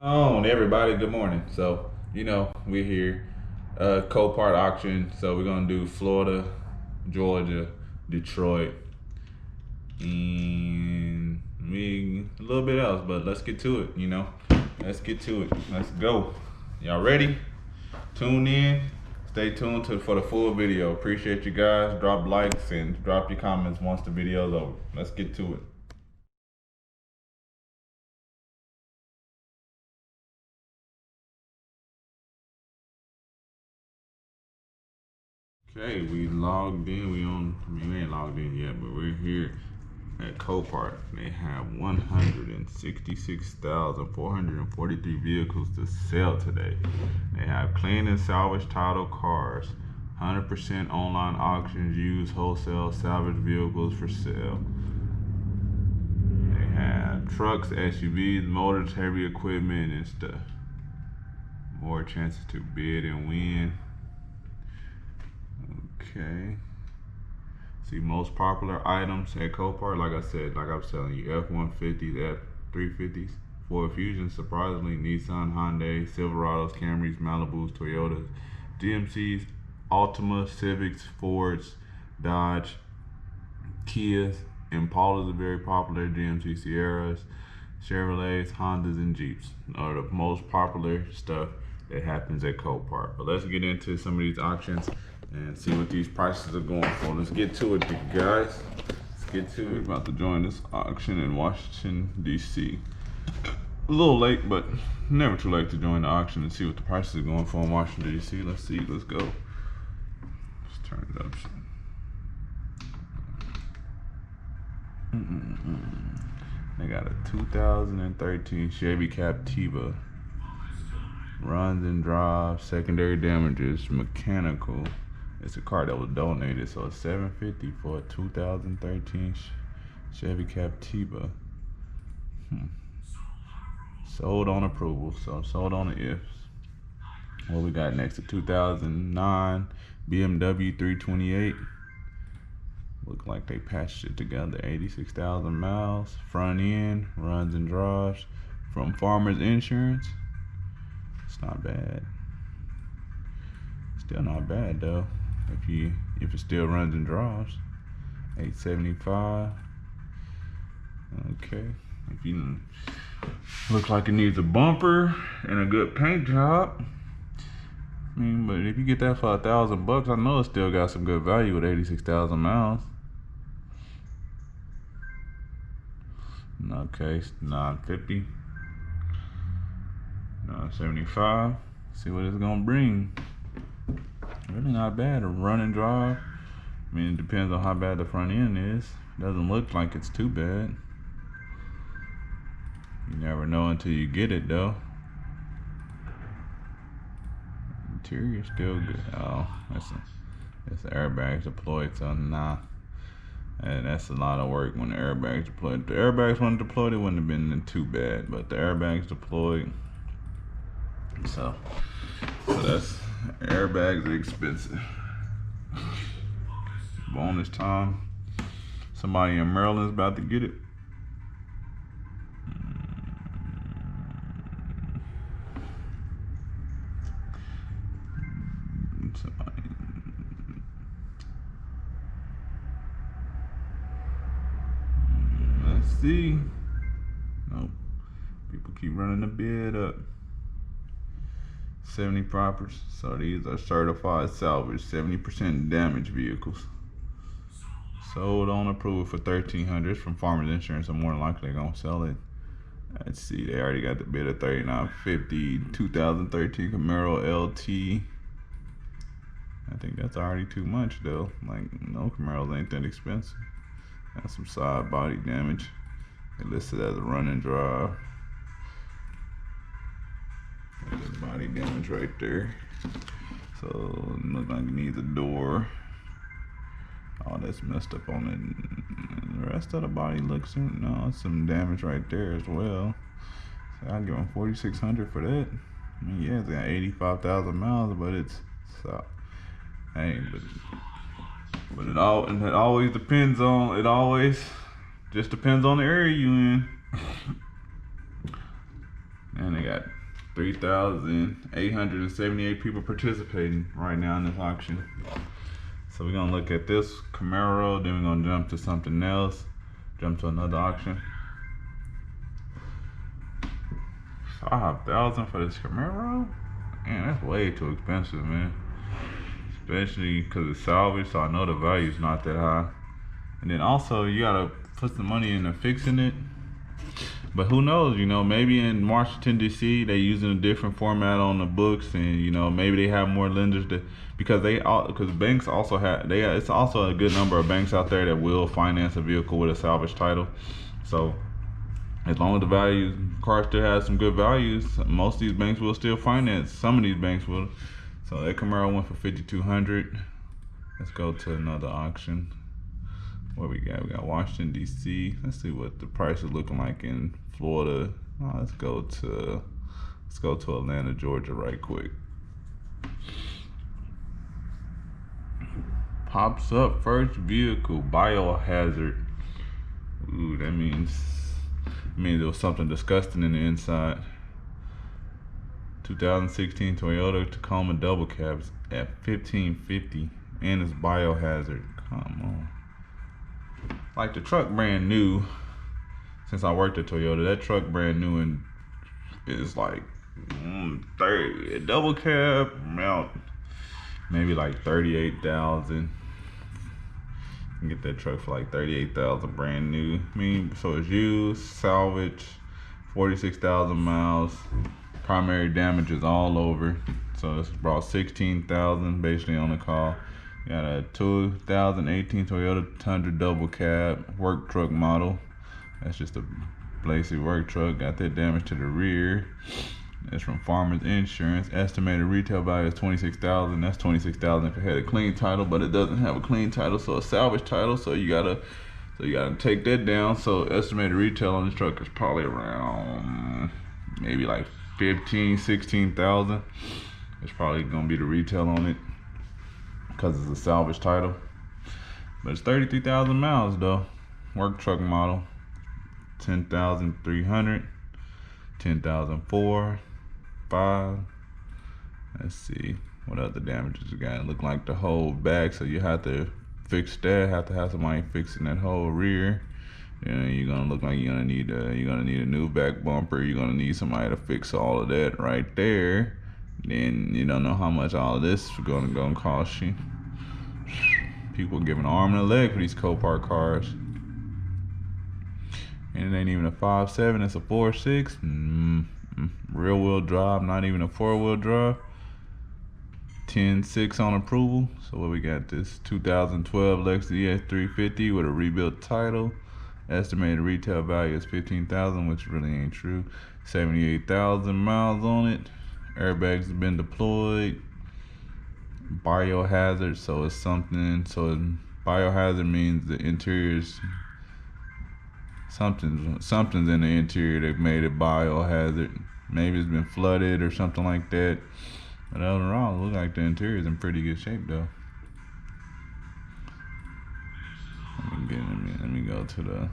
On everybody, good morning. So, we're here, Copart auction. So we're gonna do Florida, Georgia, Detroit, and we a little bit else, but let's get to it, Let's get to it. Let's go. Y'all ready? Tune in. Stay tuned for the full video. Appreciate you guys. Drop likes and drop your comments once the video's over. Let's get to it. Okay, we logged in. We ain't logged in yet, but we're here at Copart. They have 166,443 vehicles to sell today. They have clean and salvage title cars, 100% online auctions, used wholesale salvage vehicles for sale. They have trucks, SUVs, motors, heavy equipment, and stuff. More chances to bid and win. Okay. See most popular items at Copart. Like I was telling you, F-150s, F-350s, Ford Fusions, surprisingly, Nissan, Hyundai, Silverados, Camrys, Malibus, Toyotas, GMCs, Altima, Civics, Fords, Dodge, Kias, Impalas are very popular, GMC Sierras, Chevrolets, Hondas, and Jeeps are the most popular stuff that happens at Copart. But let's get into some of these auctions and see what these prices are going for. Let's get to it, guys. Let's get to it. We're about to join this auction in Washington, D.C. A little late, but never too late to join the auction and see what the prices are going for in Washington, D.C. Let's see. Let's go. Let's turn it up. They got a 2013 Chevy Captiva. Runs and drives, secondary damages, mechanical. It's a car that was donated, so it's $750 for a 2013 Chevy Captiva. Sold on approval, so sold on the ifs. What we got next? A 2009 BMW 328. Look like they patched it together. 86,000 miles. Front end, runs and drives. From Farmers Insurance. It's not bad. Still not bad though. If it still runs and drives. 875. Okay. If you look like it needs a bumper and a good paint job. But if you get that for $1,000, I know it still got some good value with 86,000 miles. Okay, 950. 975. See what it's gonna bring. Really not bad. A run and drive. I mean, it depends on how bad the front end is. Doesn't look like it's too bad. You never know until you get it though. Interior still good. Oh, that's the airbags deployed, so nah. And that's a lot of work when the airbags deployed. If the airbags weren't deployed, it wouldn't have been too bad. But the airbags deployed. So that's airbags are expensive. Bonus time. Somebody in Maryland's about to get it. Let's see. Nope. People keep running the bid up. 70 properties. So these are certified salvage, 70% damaged vehicles. Sold on approval for $1,300 from Farmers Insurance. I'm more than likely gonna sell it. Let's see, they already got the bid of $3,950. 2013 Camaro LT. I think that's already too much though. Like, no Camaros ain't that expensive. Got some side body damage. They listed as a run and drive. There's body damage right there. So it looks like it needs a door. Oh, that's messed up on it. The rest of the body looks, some damage right there as well. So I'll give him $4,600 for that. I mean, yeah, it's got 85,000 miles, but it's so. Hey, but it always depends on. It always just depends on the area you in. And they got 3,878 people participating right now in this auction. So we're gonna look at this Camaro, then we're gonna jump to something else, jump to another auction. 5,000 for this Camaro? Man, that's way too expensive, man. Especially because it's salvage, so I know the value's not that high. And then also, you gotta put some money into fixing it. But who knows, you know, maybe in Washington, D.C., they using a different format on the books, and, you know, maybe they have more lenders that, because banks also have, it's also a good number of banks out there that will finance a vehicle with a salvage title. So as long as the car still has some good values, most of these banks will still finance. Some of these banks will. So that Camaro went for $5,200. Let's go to another auction. What we got? We got Washington, D.C. Let's see what the price is looking like in Florida. Oh, let's go to Atlanta, Georgia right quick. Pops up first vehicle, biohazard. Ooh, that means there was something disgusting in the inside. 2016 Toyota Tacoma double cabs at $1,550, and it's biohazard. Come on. Like, the truck brand new. Since I worked at Toyota, that truck brand new and is like 30. A double cab amount, maybe like 38,000. You can get that truck for like 38,000 brand new. I mean, so it's used, salvage, 46,000 miles. Primary damage is all over. So it's about 16,000 basically on the call. Got a 2018 Toyota Tundra double cab work truck model. That's just a basic work truck. Got that damage to the rear. It's from Farmers Insurance. Estimated retail value is $26,000. That's $26,000 if it had a clean title, but it doesn't have a clean title, so a salvage title. So you gotta take that down. So estimated retail on this truck is probably around maybe like 15, 16,000. It's probably gonna be the retail on it because it's a salvage title. But it's 33,000 miles though. Work truck model. 10,300, 10,004, 5. Let's see what other damages you got. It look like the whole back, so you have to fix that. Have to have somebody fixing that whole rear. And you're gonna look like you're gonna need a new back bumper. You're gonna need somebody to fix all of that right there. Then you don't know how much all of this is gonna cost you. People giving an arm and a leg for these Copart cars. And it ain't even a 5.7, it's a 4.6. Rear wheel drive, not even a 4-wheel drive. 10.6 on approval. So what we got, this 2012 Lexi Es 350 with a rebuilt title. Estimated retail value is $15,000, which really ain't true. 78,000 miles on it. Airbags have been deployed. Biohazard, so it's something. So biohazard means the interior's something's in the interior that made it biohazard. Maybe it's been flooded or something like that. But overall, it looks like the interior is in pretty good shape though. Let me go to the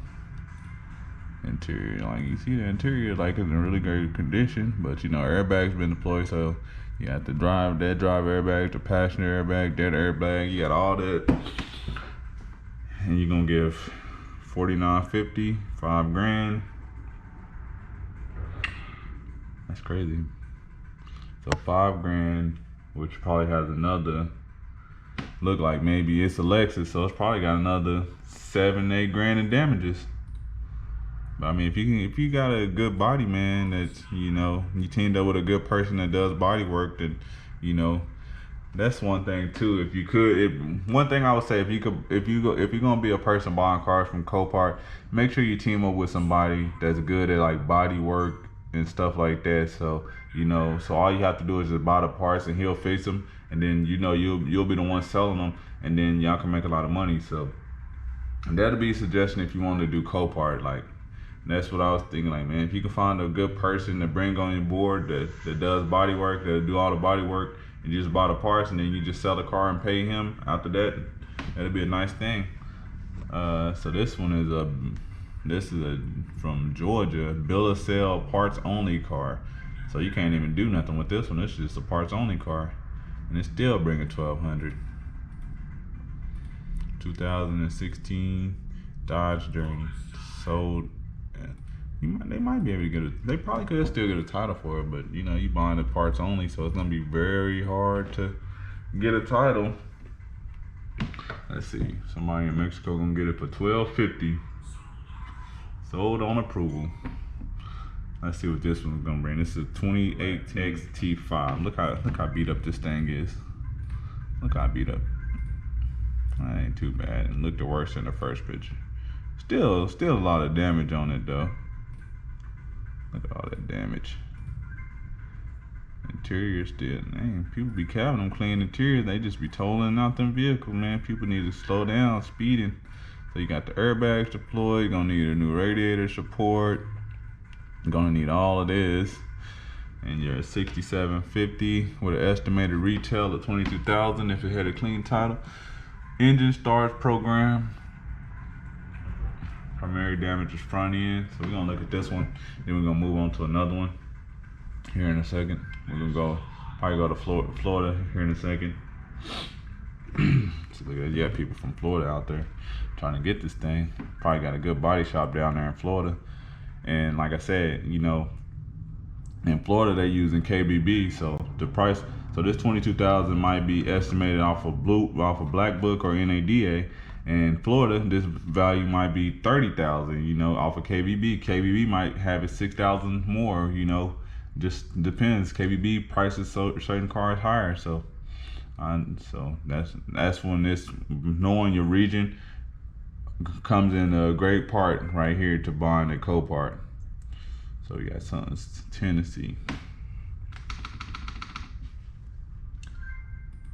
interior. Like, you see the interior like it's in really great condition, but you know, airbags been deployed, so you have to drive airbag, the passenger airbag, that airbag, you got all that. And you're gonna give $49.50, $5,000. That's crazy. So $5,000, which probably has another, look like maybe it's a Lexus, so it's probably got another $7-8 in damages. But I mean, if you got a good body man that's, you know, you teamed up with a good person that does body work, that, you know, that's one thing too. One thing I would say, if you're gonna be a person buying cars from Copart, make sure you team up with somebody that's good at like body work and stuff like that. So, you know, so all you have to do is just buy the parts and he'll fix them, and then, you know, you'll be the one selling them, and then y'all can make a lot of money. So that'll be a suggestion if you want to do Copart. Like, that's what I was thinking. Like, man, if you can find a good person to bring on your board that does body work, that'll do all the body work, and you just buy the parts, and then you just sell the car and pay him after that, that'll be a nice thing. So this one is from Georgia, bill of sale parts only car. So you can't even do nothing with this one. This is just a parts only car, and it's still bringing 1,200. 2016 Dodge Journey, sold. They might be able to get it. They probably could still get a title for it, but you know, you buying the parts only, so it's gonna be very hard to get a title. Let's see, somebody in Mexico gonna get it for $1,250. Sold on approval. Let's see what this one's gonna bring. This is a 28X T5. Look how beat up this thing is. Look how beat up. That ain't too bad. It looked worse in the first picture. Still a lot of damage on it though. Look at all that damage. Interior still, man, people be having them clean interior. They just be tolling out them vehicles, man. People need to slow down speeding. So you got the airbags deployed. You're gonna need a new radiator support. You're gonna need all of this. And you're 6750 with an estimated retail of 22,000 if it had a clean title. Engine starts program. Primary damage is front end. So we're gonna look at this one. Then we're gonna move on to another one here in a second. We're gonna probably go to Florida here in a second. So look at that. You got people from Florida out there trying to get this thing. Probably got a good body shop down there in Florida. And like I said, you know, in Florida they're using KBB, so the price, so this 22,000 might be estimated off of Black Book or NADA. In Florida, this value might be 30,000, you know, off of KBB. KBB might have it 6,000 more, you know, just depends. KBB prices certain cars higher, so that's when this knowing your region comes in a great part right here to buying at Copart. So we got something Tennessee.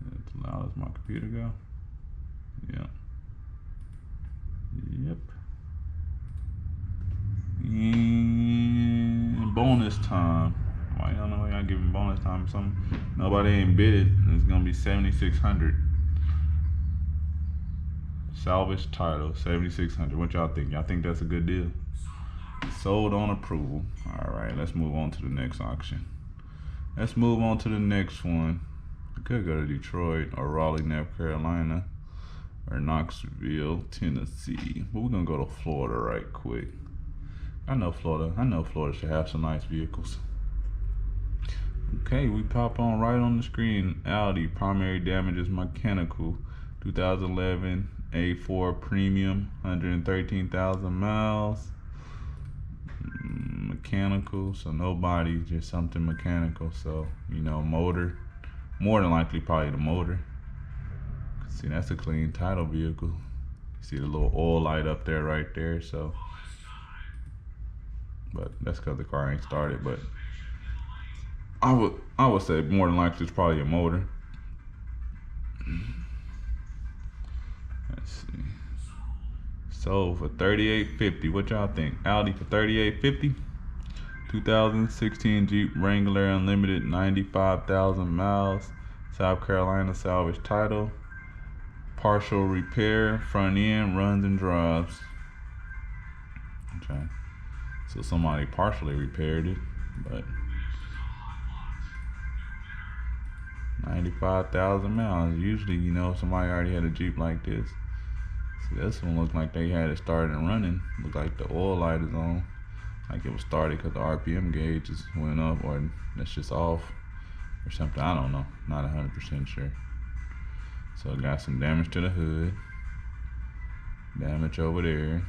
That's as loud as my computer go. Yep. And bonus time. Why y'all know y'all giving bonus time or something? Nobody ain't bid it. It's gonna be 7,600. Salvage title, 7,600. What y'all think? Y'all think that's a good deal? Sold on approval. All right, let's move on to the next auction. Let's move on to the next one. I could go to Detroit or Raleigh, North Carolina, or Knoxville, Tennessee. But we're gonna go to Florida right quick. I know Florida should have some nice vehicles. Okay, we pop on right on the screen. Audi, primary damage is mechanical. 2011 A4 Premium, 113,000 miles. Mechanical, so no body, just something mechanical. So, you know, motor, more than likely probably the motor. See, that's a clean title vehicle. You see the little oil light up there right there, so. But that's because the car ain't started, but I would say more than likely it's probably a motor. Let's see. Sold for $3,850. What y'all think? Audi for $3,850. 2016 Jeep Wrangler Unlimited, 95,000 miles. South Carolina salvage title. Partial repair. Front end runs and drives. Okay. So somebody partially repaired it, but 95,000 miles. Usually, you know, somebody already had a Jeep like this. See, this one looked like they had it started and running. Looked like the oil light is on, like it was started because the RPM gauge just went up, or that's just off or something. I don't know, not 100% sure. So it got some damage to the hood, damage over there.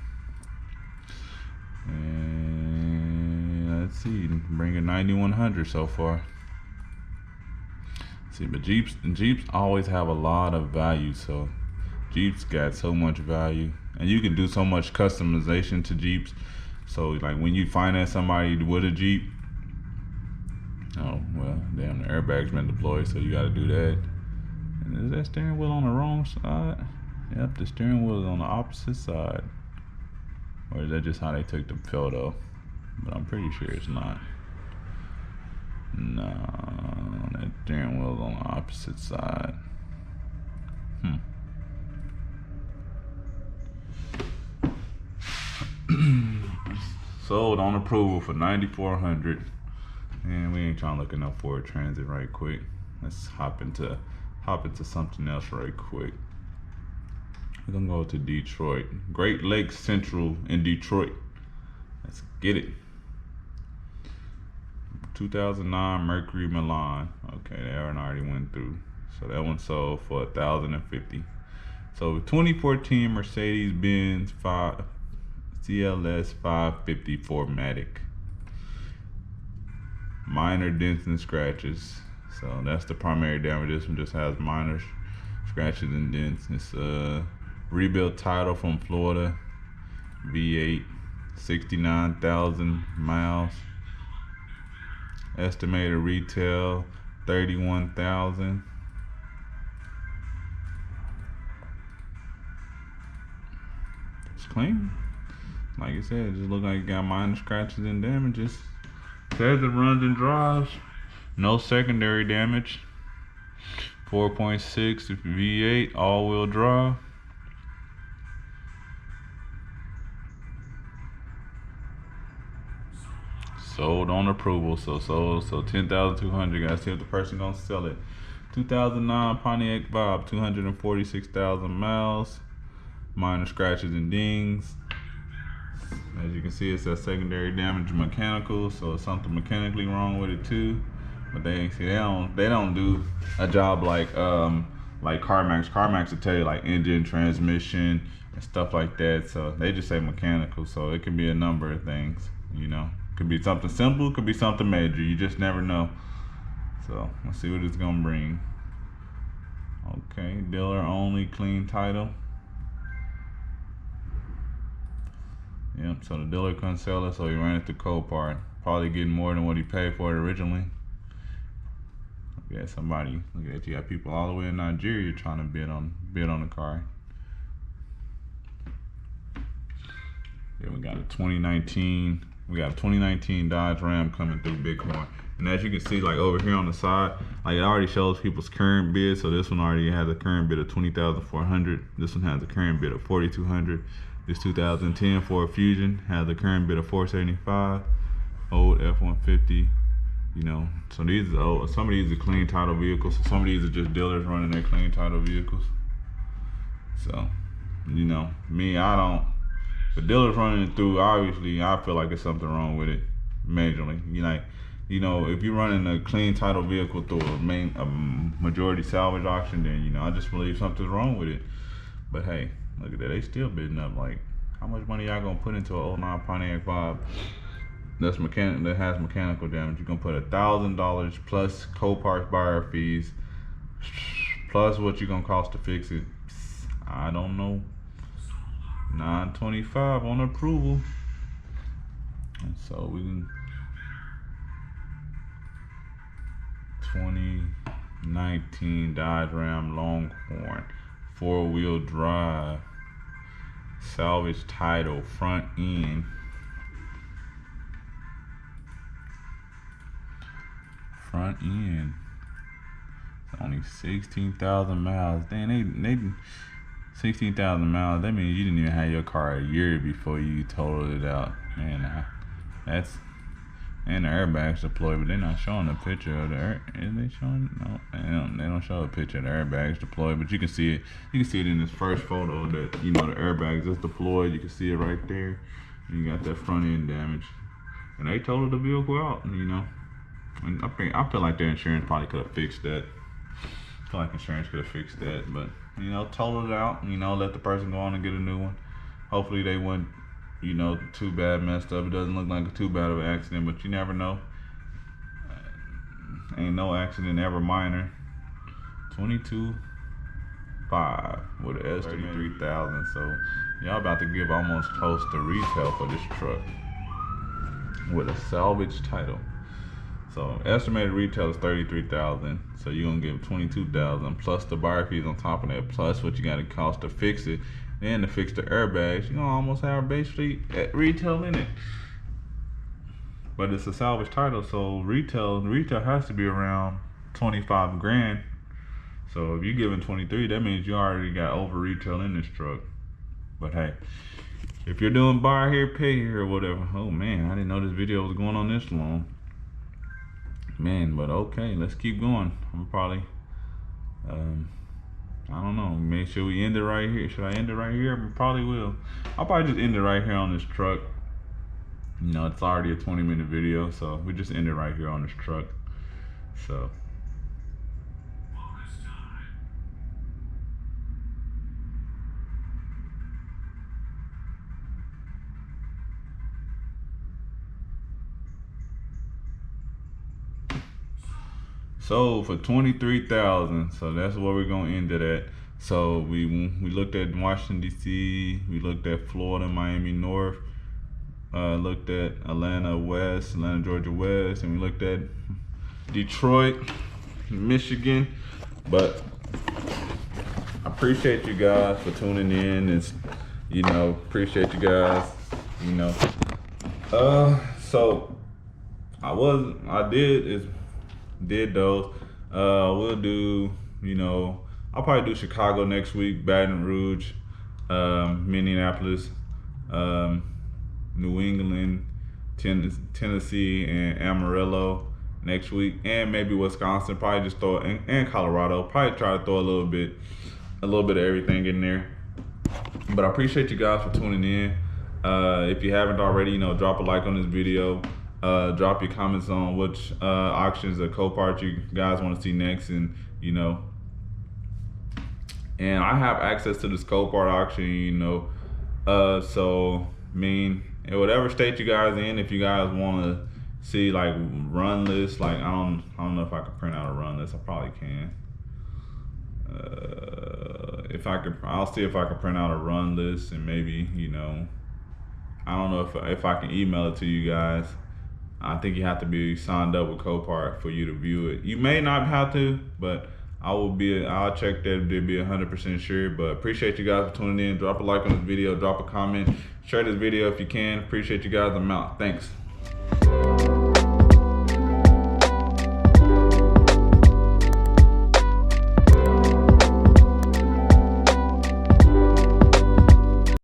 And let's see, bringing 9,100 so far. See, but Jeeps always have a lot of value. So Jeeps got so much value, and you can do so much customization to Jeeps. So like when you finance somebody with a Jeep, oh well, damn, the airbag's been deployed, so you got to do that. And is that steering wheel on the wrong side? Yep, the steering wheel is on the opposite side. Or is that just how they took the photo? But I'm pretty sure it's not. No, that steering wheel's on the opposite side. Sold on approval for $9,400. And we ain't trying to look at no Ford Transit right quick. Let's hop into something else right quick. We're gonna go to Detroit. Great Lakes Central in Detroit. Let's get it. 2009 Mercury Milan. Okay, that one already went through. So that one sold for $1,050. So 2014 Mercedes-Benz CLS 550 4MATIC. Minor dents and scratches. So that's the primary damage. This one just has minor scratches and dents. It's a rebuilt title from Florida. V8, 69,000 miles. Estimated retail 31,000. It's clean. Like I said, it just look like it got minor scratches and damages. Says it runs and drives. No secondary damage. 4.6 V8 all-wheel drive. Sold on approval, so 10,200. Gotta see if the person gonna sell it. 2009 Pontiac Vibe, 246,000 miles. Minor scratches and dings. As you can see, it says secondary damage mechanical, so it's something mechanically wrong with it too. But they don't do a job like CarMax. CarMax will tell you like engine, transmission, and stuff like that. So they just say mechanical, so it can be a number of things, you know. Could be something simple, could be something major. You just never know. So let's see what it's gonna bring. Okay, dealer only, clean title. Yep, so the dealer couldn't sell it, so he ran it to Copart. Probably getting more than what he paid for it originally. Yeah, somebody, look at you got people all the way in Nigeria trying to bid on the car. Yeah, we got a 2019 Dodge Ram coming through Bighorn. And as you can see, like over here on the side, like it already shows people's current bid. So this one already has a current bid of $20,400. This one has a current bid of $4,200. This 2010 Ford Fusion has a current bid of $475. Old F-150, you know. So these are old. Some of these are clean title vehicles. So some of these are just dealers running their clean title vehicles. So, you know, me, I don't. The dealer's running it through, obviously, I feel like there's something wrong with it, majorly. You know, if you're running a clean title vehicle through a majority salvage auction, then, you know, I just believe something's wrong with it. But hey, look at that, they still bidding up. Like, how much money y'all gonna put into an 09 Pontiac Vibe that has mechanical damage? You're gonna put $1,000 plus Copart buyer fees, plus what you're gonna cost to fix it. I don't know. 925 on approval. And so we can 2019 Dodge Ram Longhorn, 4-wheel drive, salvage title, front end. Only 16,000 miles. Dang, they 16,000 miles, that means you didn't even have your car a year before you totaled it out. Man, that's, and the airbags deployed, but they're not showing a picture of the air. Is they showing? No, they don't show a picture of the airbags deployed, but you can see it. You can see it in this first photo that, you know, the airbags is deployed. You can see it right there. And you got that front end damage, and they totaled the vehicle out. You know, and I feel like their insurance probably could have fixed that. I feel like insurance could have fixed that, but, you know, total it out, you know, let the person go on and get a new one. Hopefully they weren't, you know, too bad messed up. It doesn't look like too bad of an accident, but you never know. Ain't no accident ever minor. 22.5 with an estimate 33,000. So y'all about to give almost close to retail for this truck with a salvage title. So estimated retail is 33,000. So you're gonna give 22,000 plus the buyer fees on top of that, plus what you gotta cost to fix it, and to fix the airbags. You're gonna almost have a base fleet at retail in it. But it's a salvage title, so retail has to be around 25 grand. So if you're giving 23, that means you already got over retail in this truck. But hey, if you're doing buy here, pay here, or whatever. Oh man, I didn't know this video was going on this long. Man, but okay, let's keep going. I'm probably, I don't know, make sure we end it right here. Should I end it right here? I probably will. I'll probably just end it right here on this truck. You know, it's already a 20-minute video, so we just end it right here on this truck. So. Sold for $23,000, so that's where we're gonna end it at. So we looked at Washington D.C., we looked at Florida, Miami North, looked at Atlanta West, Atlanta Georgia West, and we looked at Detroit, Michigan. But I appreciate you guys for tuning in. It's, you know, appreciate you guys. You know, so did those. We'll do, you know, I'll probably do Chicago next week, Baton Rouge, Minneapolis, New England, Tennessee, and Amarillo next week, and maybe Wisconsin. Probably just throw and Colorado. Probably try to throw a little bit of everything in there. But I appreciate you guys for tuning in. If you haven't already, you know, drop a like on this video. Drop your comments on which auctions or Copart you guys want to see next, and you know, and I have access to this Copart auction, you know, so I mean, in whatever state you guys in, if you guys want to see like run lists, like I don't know if I can print out a run list. I probably can. If I could, I'll see if I can print out a run list, and maybe, you know, I don't know if I can email it to you guys. I think you have to be signed up with Copart for you to view it. You may not have to, but I'll check that to be 100% sure. But appreciate you guys for tuning in. Drop a like on this video, drop a comment, share this video if you can. Appreciate you guys. I'm out. Thanks.